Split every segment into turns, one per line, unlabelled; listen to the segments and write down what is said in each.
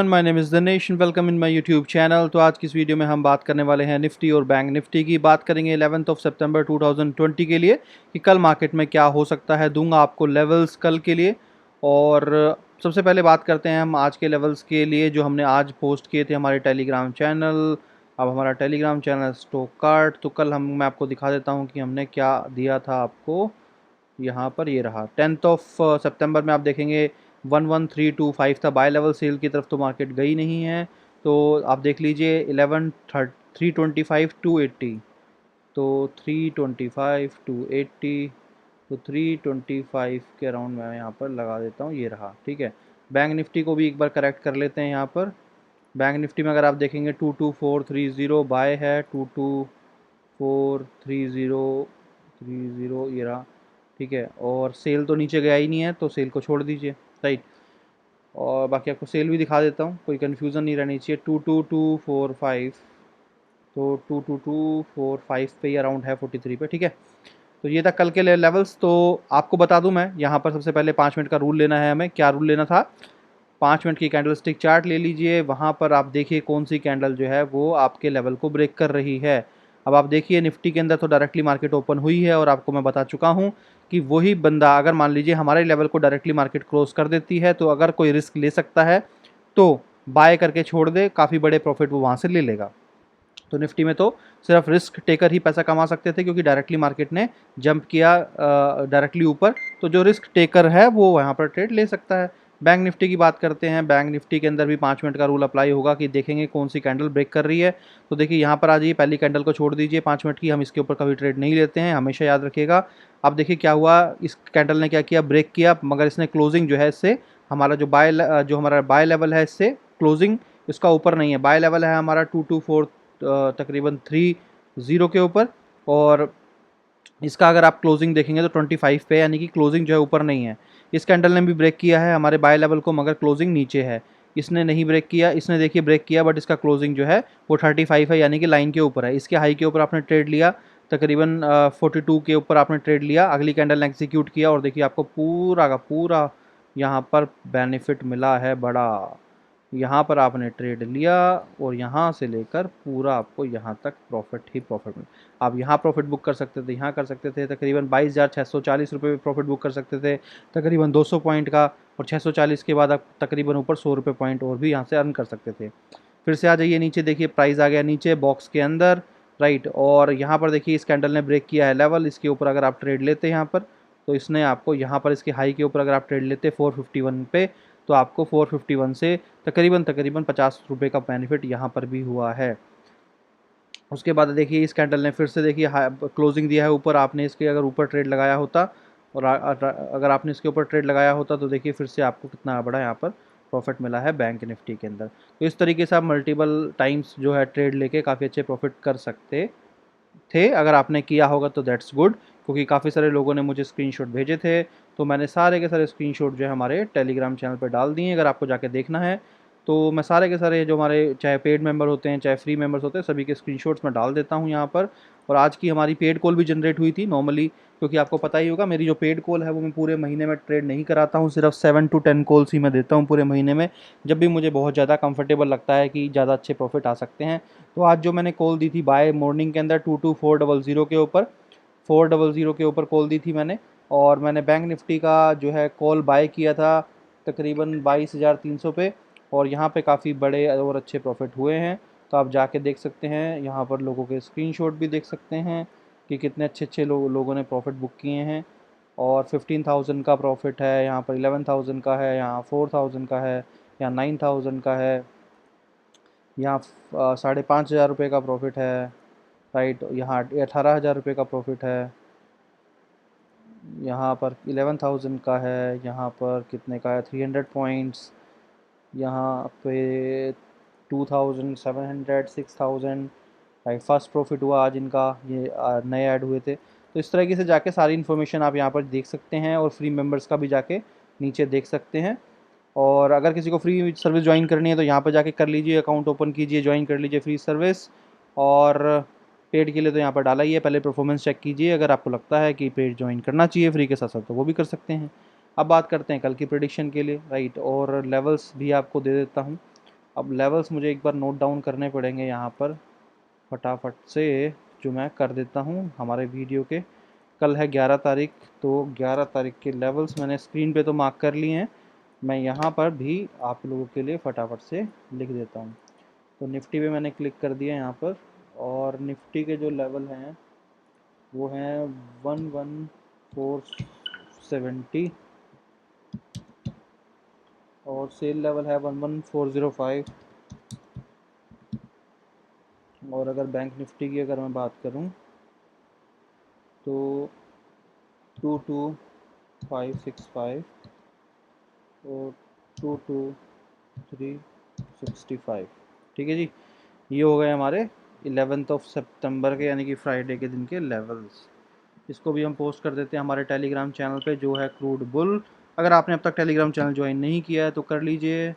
My name is Dinesh and welcome in my YouTube channel. तो आज की इस वीडियो में हम बात करने वाले हैं निफ्टी और बैंक निफ्टी की। बात करेंगे 11 सितंबर 2020 के लिए कि कल मार्केट में क्या हो सकता है। दूंगा आपको लेवल्स कल के लिए। और सबसे पहले बात करते हैं हम आज के लेवल्स के लिए जो हमने आज पोस्ट किए थे हमारे टेलीग्राम चैनल। अब हमारा टेलीग्राम चैनल स्टॉक कार्ड, तो कल मैं आपको दिखा देता हूँ कि हमने क्या दिया था आपको। यहाँ पर ये रहा 10 सितंबर में आप देखेंगे 11325 था बाय लेवल। सेल की तरफ तो मार्केट गई नहीं है, तो आप देख लीजिए 325 टू 80, तो 325 टू 80, तो 325 के अराउंड मैं यहाँ पर लगा देता हूँ। ये रहा, ठीक है। बैंक निफ्टी को भी एक बार करेक्ट कर लेते हैं यहाँ पर। बैंक निफ्टी में अगर आप देखेंगे 22430 बाय है, 22430 ये रहा, ठीक है। और सेल तो नीचे गया ही नहीं है, तो सेल को छोड़ दीजिए, राइट। और बाकी आपको सेल भी दिखा देता हूँ, कोई कन्फ्यूज़न नहीं रहनी चाहिए। 22245, तो 22245 पे ही अराउंड है 43 पे, ठीक है। तो ये था कल के लेवल्स। तो आपको बता दूं, मैं यहाँ पर सबसे पहले 5 मिनट का रूल लेना है हमें। क्या रूल लेना था? 5 मिनट की कैंडल स्टिक चार्ट ले लीजिए, वहाँ पर आप देखिए कौन सी कैंडल जो है वो आपके लेवल को ब्रेक कर रही है। अब आप देखिए निफ्टी के अंदर तो डायरेक्टली मार्केट ओपन हुई है और आपको मैं बता चुका हूँ कि वही बंदा अगर मान लीजिए हमारे लेवल को डायरेक्टली मार्केट क्रॉस कर देती है, तो अगर कोई रिस्क ले सकता है तो बाय करके छोड़ दे, काफ़ी बड़े प्रॉफिट वो वहाँ से ले लेगा। तो निफ्टी में तो सिर्फ रिस्क टेकर ही पैसा कमा सकते थे, क्योंकि डायरेक्टली मार्केट ने जंप किया डायरेक्टली ऊपर, तो जो रिस्क टेकर है वो वहाँ पर ट्रेड ले सकता है। बैंक निफ्टी की बात करते हैं। बैंक निफ्टी के अंदर भी 5 मिनट का रूल अप्लाई होगा कि देखेंगे कौन सी कैंडल ब्रेक कर रही है। तो देखिए यहाँ पर आ जाइए, पहली कैंडल को छोड़ दीजिए 5 मिनट की, हम इसके ऊपर कभी ट्रेड नहीं लेते हैं, हमेशा याद रखिएगा। अब देखिए क्या हुआ, इस कैंडल ने क्या किया, ब्रेक किया, मगर इसने क्लोजिंग जो है इससे हमारा जो हमारा बाय लेवल है, इससे क्लोजिंग इसका ऊपर नहीं है। बाय लेवल है हमारा 224 तकरीबन 30 के ऊपर, और इसका अगर आप क्लोजिंग देखेंगे तो 25 पे, यानी कि क्लोजिंग जो है ऊपर नहीं है। इस कैंडल ने भी ब्रेक किया है हमारे बाय लेवल को, मगर क्लोजिंग नीचे है। इसने नहीं ब्रेक किया, इसने देखिए ब्रेक किया, बट इसका क्लोजिंग जो है वो 35 है, यानी कि लाइन के ऊपर है। इसके हाई के ऊपर आपने ट्रेड लिया, तकरीबन 42 के ऊपर आपने ट्रेड लिया, अगली कैंडल ने एग्जीक्यूट किया और देखिए आपको पूरा का पूरा यहाँ पर बेनिफिट मिला है बड़ा। यहाँ पर आपने ट्रेड लिया और यहाँ से लेकर पूरा आपको यहाँ तक प्रॉफिट ही प्रॉफिट मिला। आप यहाँ प्रॉफिट बुक कर सकते थे, यहाँ कर सकते थे, तकरीबन 22,640 रुपये में प्रॉफिट बुक कर सकते थे, तकरीबन 200 पॉइंट का। और 640 के बाद आप तकरीबन ऊपर 100 रुपये पॉइंट और भी यहाँ से अर्न कर सकते थे। फिर से आ जाइए नीचे, देखिए प्राइस आ गया नीचे बॉक्स के अंदर, राइट। और यहाँ पर देखिए इस कैंडल ने ब्रेक किया है लेवल, इसके ऊपर अगर आप ट्रेड लेते हैं यहाँ पर, तो इसने आपको यहाँ पर इसके हाई के ऊपर अगर आप ट्रेड लेते 451 पे, तो आपको 451 से तकरीबन 50 रुपये का बेनिफिट यहाँ पर भी हुआ है। उसके बाद देखिए इस कैंडल ने फिर से देखिए क्लोजिंग दिया है ऊपर। आपने इसके अगर ऊपर ट्रेड लगाया होता और अगर आपने इसके ऊपर ट्रेड लगाया होता, तो देखिए फिर से आपको कितना बड़ा यहाँ पर प्रॉफिट मिला है बैंक निफ्टी के अंदर। तो इस तरीके से आप मल्टीपल टाइम्स जो है ट्रेड लेके काफ़ी अच्छे प्रॉफिट कर सकते थे। अगर आपने किया होगा तो दैट्स गुड, क्योंकि काफ़ी सारे लोगों ने मुझे स्क्रीनशॉट भेजे थे, तो मैंने सारे के सारे स्क्रीनशॉट जो है हमारे टेलीग्राम चैनल पर डाल दिए। अगर आपको जाके देखना है तो मैं सारे के सारे जो हमारे चाहे पेड मेंबर होते हैं चाहे फ्री मेंबर्स होते हैं, सभी के स्क्रीनशॉट्स मैं डाल देता हूँ यहाँ पर। और आज की हमारी पेड कॉल भी जनरेट हुई थी नॉर्मली, क्योंकि आपको पता ही होगा मेरी जो पेड कॉल है वो मैं पूरे महीने में ट्रेड नहीं कराता हूँ, सिर्फ 7 to 10 कॉल्स ही मैं देता हूँ पूरे महीने में, जब भी मुझे बहुत ज़्यादा कंफर्टेबल लगता है कि ज़्यादा अच्छे प्रॉफिट आ सकते हैं। तो आज जो मैंने कॉल दी थी बाय मॉर्निंग के अंदर 22400 के ऊपर, 400 के ऊपर कॉल दी थी मैंने। और मैंने बैंक निफ्टी का जो है कॉल बाय किया था तकरीबन 22,300 पे, और यहाँ पे काफ़ी बड़े और अच्छे प्रॉफिट हुए हैं। तो आप जाके देख सकते हैं, यहाँ पर लोगों के स्क्रीनशॉट भी देख सकते हैं कि कितने अच्छे अच्छे लोगों ने प्रॉफिट बुक किए हैं। और 15,000 का प्रॉफिट है यहाँ पर, 11,000 का है यहाँ, 4,000 का है यहाँ, 9,000 का है यहाँ, 5,500 का प्रॉफिट है, राइट। यहाँ 18,000 का प्रॉफिट है, यहाँ पर 11,000 का है, यहाँ पर कितने का है 300 पॉइंट्स, यहाँ पे 2,700, 6,000, राइट। फर्स्ट प्रॉफिट हुआ आज इनका, ये नए ऐड हुए थे। तो इस तरीके से जाके सारी इन्फॉर्मेशन आप यहाँ पर देख सकते हैं, और फ्री मेंबर्स का भी जाके नीचे देख सकते हैं। और अगर किसी को फ्री सर्विस ज्वाइन करनी है तो यहाँ पर जाके कर लीजिए, अकाउंट ओपन कीजिए, ज्वाइन कर लीजिए फ्री सर्विस। और पेड के लिए तो यहाँ पर डाला ही है, पहले परफॉर्मेंस चेक कीजिए, अगर आपको लगता है कि पेड ज्वाइन करना चाहिए फ्री के साथ साथ तो वो भी कर सकते हैं। अब बात करते हैं कल की प्रेडिक्शन के लिए, राइट। और लेवल्स भी आपको दे देता हूँ। अब लेवल्स मुझे एक बार नोट डाउन करने पड़ेंगे यहाँ पर फटाफट से, जो मैं कर देता हूँ हमारे वीडियो के। कल है 11 तारीख, तो 11 तारीख के लेवल्स मैंने स्क्रीन पे तो मार्क कर लिए हैं, मैं यहाँ पर भी आप लोगों के लिए फटाफट से लिख देता हूँ। तो निफ्टी पे मैंने क्लिक कर दिया यहाँ पर, और निफ्टी के जो लेवल हैं वो हैं 11470, और सेल लेवल है 11405। और अगर बैंक निफ्टी की अगर मैं बात करूं तो 22565 और 22365। ठीक है जी, ये हो गए हमारे 11th ऑफ सितंबर के यानी कि फ्राइडे के दिन के लेवल्स। इसको भी हम पोस्ट कर देते हैं हमारे टेलीग्राम चैनल पे जो है क्रूड बुल। अगर आपने अब तक टेलीग्राम चैनल ज्वाइन नहीं किया है तो कर लीजिए,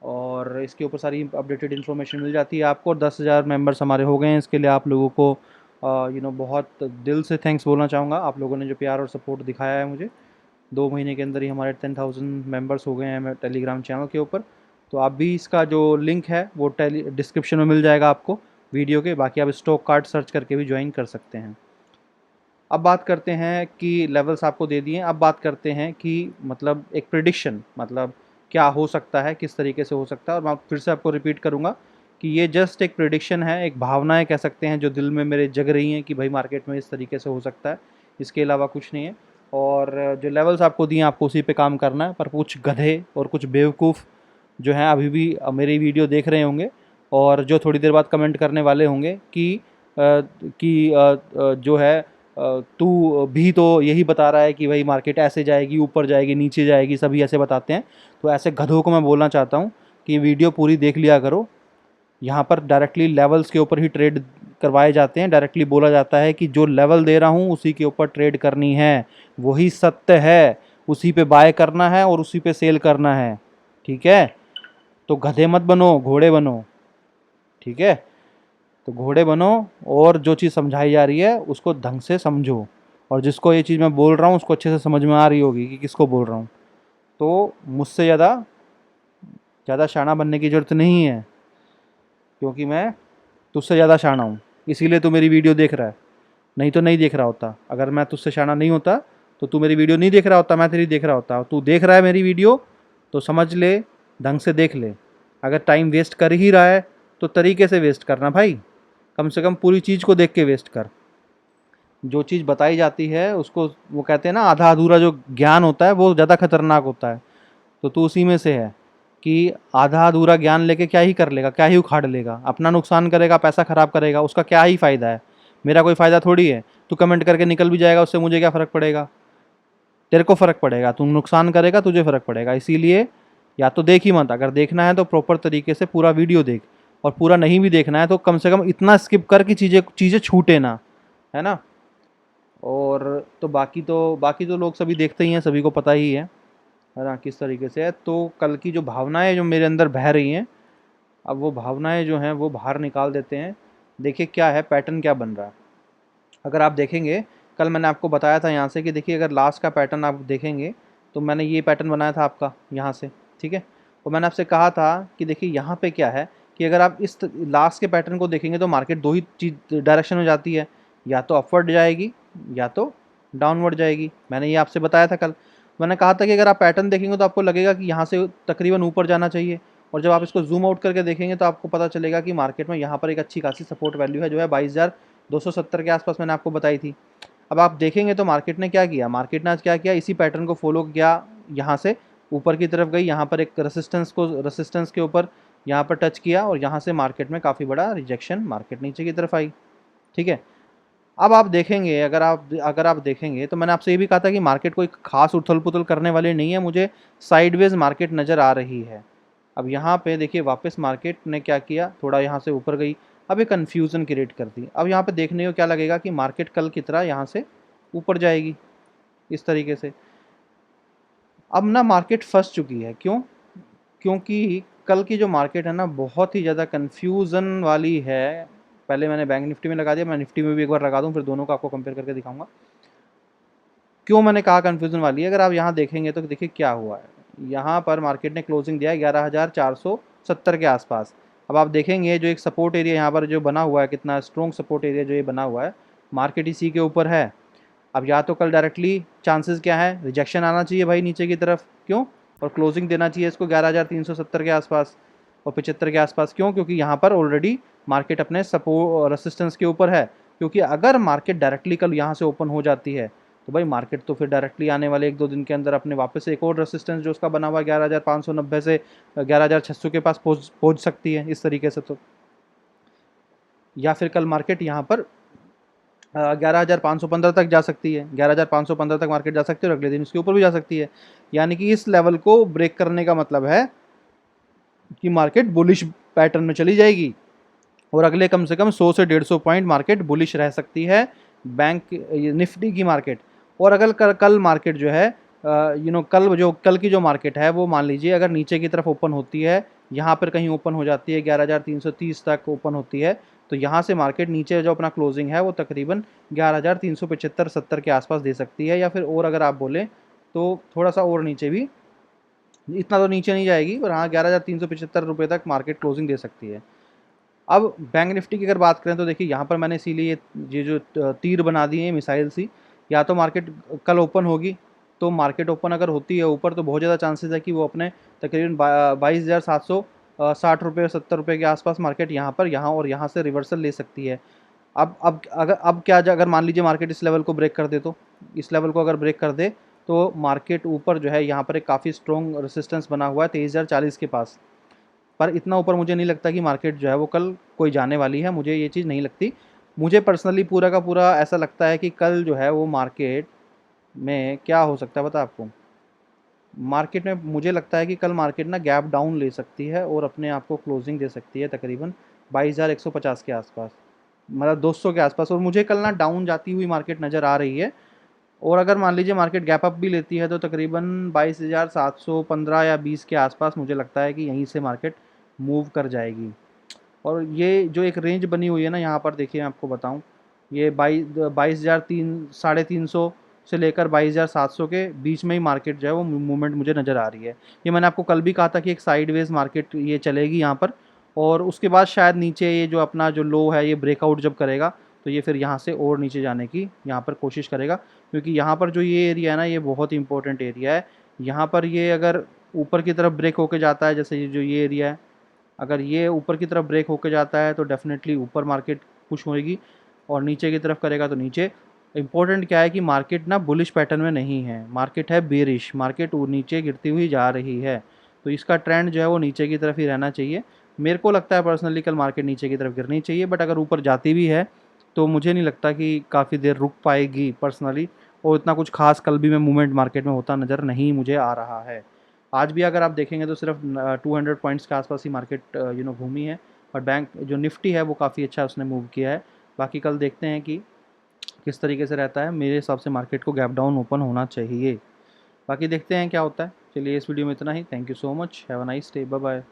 और इसके ऊपर सारी अपडेटेड इन्फॉर्मेशन मिल जाती है आपको। 10,000 मेंबर्स हमारे हो गए हैं, इसके लिए आप लोगों को बहुत दिल से थैंक्स बोलना चाहूँगा। आप लोगों ने जो प्यार और सपोर्ट दिखाया है मुझे, 2 महीने के अंदर ही हमारे 10,000 मेंबर्स हो गए हैं टेलीग्राम चैनल के ऊपर। तो आप भी इसका जो लिंक है वो डिस्क्रिप्शन में मिल जाएगा आपको वीडियो के। बाकी आप स्टॉक कार्ड सर्च करके भी ज्वाइन कर सकते हैं। अब बात करते हैं कि लेवल्स आपको दे दिए, अब बात करते हैं कि मतलब एक प्रिडिक्शन, मतलब क्या हो सकता है, किस तरीके से हो सकता है। और मैं फिर से आपको रिपीट करूंगा कि ये जस्ट एक प्रिडिक्शन है, एक भावनाएं कह सकते हैं जो दिल में मेरे जग रही हैं कि भाई मार्केट में इस तरीके से हो सकता है, इसके अलावा कुछ नहीं है। और जो लेवल्स आपको दिए आपको उसी पे काम करना है। पर कुछ गधे और कुछ बेवकूफ़ जो हैं अभी भी मेरी वीडियो देख रहे होंगे, और जो थोड़ी देर बाद कमेंट करने वाले होंगे कि जो है तू भी तो यही बता रहा है कि भाई मार्केट ऐसे जाएगी, ऊपर जाएगी, नीचे जाएगी, सभी ऐसे बताते हैं। तो ऐसे गधों को मैं बोलना चाहता हूँ कि वीडियो पूरी देख लिया करो। यहाँ पर डायरेक्टली लेवल्स के ऊपर ही ट्रेड करवाए जाते हैं, डायरेक्टली बोला जाता है कि जो लेवल दे रहा हूँ उसी के ऊपर ट्रेड करनी है, वही सत्य है, उसी पे बाय करना है और उसी पे सेल करना है। ठीक है, तो गधे मत बनो, घोड़े बनो। ठीक है, तो घोड़े बनो, और जो चीज़ समझाई जा रही है उसको ढंग से समझो, और जिसको ये चीज़ मैं बोल रहा हूँ उसको अच्छे से समझ में आ रही होगी कि किसको बोल रहा हूँ। तो मुझसे ज़्यादा शाना बनने की ज़रूरत नहीं है, क्योंकि मैं तुझसे ज़्यादा शाना हूँ, इसीलिए तू मेरी वीडियो देख रहा है, नहीं तो नहीं देख रहा होता। अगर मैं तुझसे शाना नहीं होता तो तू मेरी वीडियो नहीं देख रहा होता, मैं तेरी देख रहा होता। तू देख रहा है मेरी वीडियो तो समझ ले, ढंग से देख ले। अगर टाइम वेस्ट कर ही रहा है तो तरीके से वेस्ट करना भाई, कम से कम पूरी चीज़ को देख के वेस्ट कर। जो चीज़ बताई जाती है उसको, वो कहते हैं ना, आधा अधूरा जो ज्ञान होता है वो ज़्यादा खतरनाक होता है। तो तू उसी में से है कि आधा अधूरा ज्ञान लेके क्या ही कर लेगा, क्या ही उखाड़ लेगा, अपना नुकसान करेगा, पैसा ख़राब करेगा, उसका क्या ही फ़ायदा है। मेरा कोई फ़ायदा थोड़ी है। तू कमेंट करके निकल भी जाएगा, उससे मुझे क्या फ़र्क पड़ेगा, तेरे को फ़र्क पड़ेगा। तू नुकसान करेगा, तुझे फ़र्क पड़ेगा। इसीलिए या तो देख ही मत, अगर देखना है तो प्रॉपर तरीके से पूरा वीडियो देख, और पूरा नहीं भी देखना है तो कम से कम इतना स्किप कर कि चीज़ें चीज़ें छूटे ना, है ना। और तो बाकी तो लोग सभी देखते ही हैं, सभी को पता ही है ना किस तरीके से है। तो कल की जो भावनाएं जो मेरे अंदर बह रही हैं, अब वो भावनाएं जो हैं वो बाहर निकाल देते हैं। देखिए क्या है, पैटर्न क्या बन रहा है। अगर आप देखेंगे, कल मैंने आपको बताया था यहाँ से कि देखिए अगर लास्ट का पैटर्न आप देखेंगे तो मैंने ये पैटर्न बनाया था आपका यहाँ से। ठीक है, तो मैंने आपसे कहा था कि देखिए यहाँ पे क्या है कि अगर आप इस लास्ट के पैटर्न को देखेंगे तो मार्केट दो ही चीज डायरेक्शन में जाती है, या तो अपवर्ड जाएगी या तो डाउनवर्ड जाएगी। मैंने ये आपसे बताया था कल। मैंने कहा था कि अगर आप पैटर्न देखेंगे तो आपको लगेगा कि यहाँ से तकरीबन ऊपर जाना चाहिए, और जब आप इसको जूम आउट करके देखेंगे तो आपको पता चलेगा कि मार्केट में यहाँ पर एक अच्छी खासी सपोर्ट वैल्यू है जो है 22,270 के आसपास, मैंने आपको बताई थी। अब आप देखेंगे तो मार्केट ने क्या किया, मार्केट ने आज क्या किया, इसी पैटर्न को फॉलो किया, यहाँ से ऊपर की तरफ गई, यहाँ पर एक रेसिस्टेंस के ऊपर यहाँ पर टच किया, और यहाँ से मार्केट में काफ़ी बड़ा रिजेक्शन, मार्केट नीचे की तरफ आई। ठीक है, अब आप देखेंगे, अगर आप देखेंगे तो मैंने आपसे ये भी कहा था कि मार्केट कोई खास उथल पुथल करने वाली नहीं है, मुझे साइडवेज मार्केट नज़र आ रही है। अब यहाँ पे देखिए वापस मार्केट ने क्या किया, थोड़ा यहाँ से ऊपर गई, अब एक कन्फ्यूज़न क्रिएट कर दी। अब यहाँ पे देखने को क्या लगेगा कि मार्केट कल की तरह यहाँ से ऊपर जाएगी इस तरीके से। अब ना मार्केट फंस चुकी है, क्यों? क्योंकि कल की जो मार्केट है ना बहुत ही ज़्यादा कन्फ्यूज़न वाली है। पहले मैंने बैंक निफ्टी में लगा दिया, मैं निफ्टी में भी एक बार लगा दूँ, फिर दोनों को आपको कंपेयर करके दिखाऊंगा क्यों मैंने कहा कन्फ्यूज़न वाली है। अगर आप यहाँ देखेंगे तो देखिए क्या हुआ है, यहाँ पर मार्केट ने क्लोजिंग दिया है 11,400 70 के आसपास। अब आप देखेंगे जो एक सपोर्ट एरिया यहाँ पर जो बना हुआ है, कितना स्ट्रॉन्ग सपोर्ट एरिया जो ये बना हुआ है, मार्केट इसी के ऊपर है। अब या तो कल डायरेक्टली चांसेस क्या है, रिजेक्शन आना चाहिए भाई नीचे की तरफ, क्यों, और क्लोजिंग देना चाहिए इसको 11,370 के आसपास और 75 के आसपास, क्यों, क्योंकि यहाँ पर ऑलरेडी मार्केट अपने सपोर्ट रेसिस्टेंस के ऊपर है। क्योंकि अगर मार्केट डायरेक्टली कल यहाँ से ओपन हो जाती है तो भाई मार्केट तो फिर डायरेक्टली आने वाले 1-2 दिन के अंदर अपने वापस से एक और रेसिस्टेंस जो उसका बना हुआ है 11,590 से 11,600 के पास पहुँच सकती है इस तरीके से। तो या फिर कल मार्केट यहाँ पर 11,515 तक जा सकती है, 11,515 तक मार्केट जा सकती है और अगले दिन उसके ऊपर भी जा सकती है। यानी कि इस लेवल को ब्रेक करने का मतलब है कि मार्केट बुलिश पैटर्न में चली जाएगी और अगले कम से कम 100 से 150 पॉइंट मार्केट बुलिश रह सकती है, बैंक निफ्टी की मार्केट। और अगर कल मार्केट जो है कल की जो मार्केट है वो मान लीजिए अगर नीचे की तरफ ओपन होती है, यहाँ पर कहीं ओपन हो जाती है 11,330 तक ओपन होती है, तो यहाँ से मार्केट नीचे जो अपना क्लोजिंग है वो तकरीबन 11,375-70 के आसपास दे सकती है, या फिर और अगर आप बोलें तो थोड़ा सा और नीचे भी, इतना तो नीचे नहीं जाएगी पर हाँ 11,375 रुपये तक मार्केट क्लोजिंग दे सकती है। अब बैंक निफ्टी की अगर बात करें तो देखिए यहाँ पर मैंने इसीलिए ये जो तीर बना दिए हैं मिसाइल सी, या तो मार्केट कल ओपन होगी, तो मार्केट ओपन अगर होती है ऊपर तो बहुत ज़्यादा चांसेस है कि वो अपने तकरीबन 22,760 रुपये 70 रुपये के आसपास मार्केट यहाँ और यहाँ से रिवर्सल ले सकती है। अब क्या अगर मान लीजिए मार्केट इस लेवल को ब्रेक कर दे, तो इस लेवल को अगर ब्रेक कर दे तो मार्केट ऊपर जो है यहाँ पर एक काफ़ी स्ट्रॉन्ग रेसिस्टेंस बना हुआ है 23,040 के पास, पर इतना ऊपर मुझे नहीं लगता कि मार्केट जो है वो कल कोई जाने वाली है, मुझे ये चीज़ नहीं लगती। मुझे पर्सनली पूरा का पूरा ऐसा लगता है कि कल जो है वो मार्केट में क्या हो सकता है पता है आपको, मार्केट में मुझे लगता है कि कल मार्केट ना गैप डाउन ले सकती है और अपने आप को क्लोजिंग दे सकती है तकरीबन 22,150 के आसपास, मतलब 200 के आसपास, और मुझे कल ना डाउन जाती हुई मार्केट नज़र आ रही है। और अगर मान लीजिए मार्केट गैप अप भी लेती है तो तकरीबन 22,715 या 20 के आसपास मुझे लगता है कि यहीं से मार्केट मूव कर जाएगी। और ये जो एक रेंज बनी हुई है ना यहाँ पर देखिए मैं आपको बताऊँ, ये 22,300 से लेकर 22,700 के बीच में ही मार्केट जो है वो मूवमेंट मुझे नज़र आ रही है। ये मैंने आपको कल भी कहा था कि एक साइडवेज मार्केट ये चलेगी यहाँ पर, और उसके बाद शायद नीचे ये जो अपना जो लो है ये ब्रेकआउट जब करेगा तो ये फिर यहाँ से और नीचे जाने की यहाँ पर कोशिश करेगा, क्योंकि यहाँ पर जो ये एरिया है ना ये बहुत इंपॉर्टेंट एरिया है। यहाँ पर ये अगर ऊपर की तरफ ब्रेक होके जाता है, जैसे जो ये एरिया है, अगर ये ऊपर की तरफ ब्रेक होके जाता है तो डेफिनेटली ऊपर मार्केट पुश होएगी, और नीचे की तरफ करेगा तो नीचे। इंपॉर्टेंट क्या है कि मार्केट ना बुलिश पैटर्न में नहीं है, मार्केट है बेरिश, मार्केट नीचे गिरती हुई जा रही है, तो इसका ट्रेंड जो है वो नीचे की तरफ ही रहना चाहिए। मेरे को लगता है पर्सनली कल मार्केट नीचे की तरफ गिरनी चाहिए, बट अगर ऊपर जाती भी है तो मुझे नहीं लगता कि काफ़ी देर रुक पाएगी पर्सनली, और इतना कुछ खास कल भी में मूवमेंट मार्केट में होता नज़र नहीं मुझे आ रहा है। आज भी अगर आप देखेंगे तो सिर्फ 200 पॉइंट्स के आसपास ही मार्केट घूमी है, और बैंक जो निफ्टी है वो काफ़ी अच्छा उसने मूव किया है। बाकी कल देखते हैं कि किस तरीके से रहता है, मेरे हिसाब से मार्केट को गैप डाउन ओपन होना चाहिए। बाकी देखते हैं क्या होता है। चलिए इस वीडियो में इतना ही, thank you so much, have a nice day, bye bye.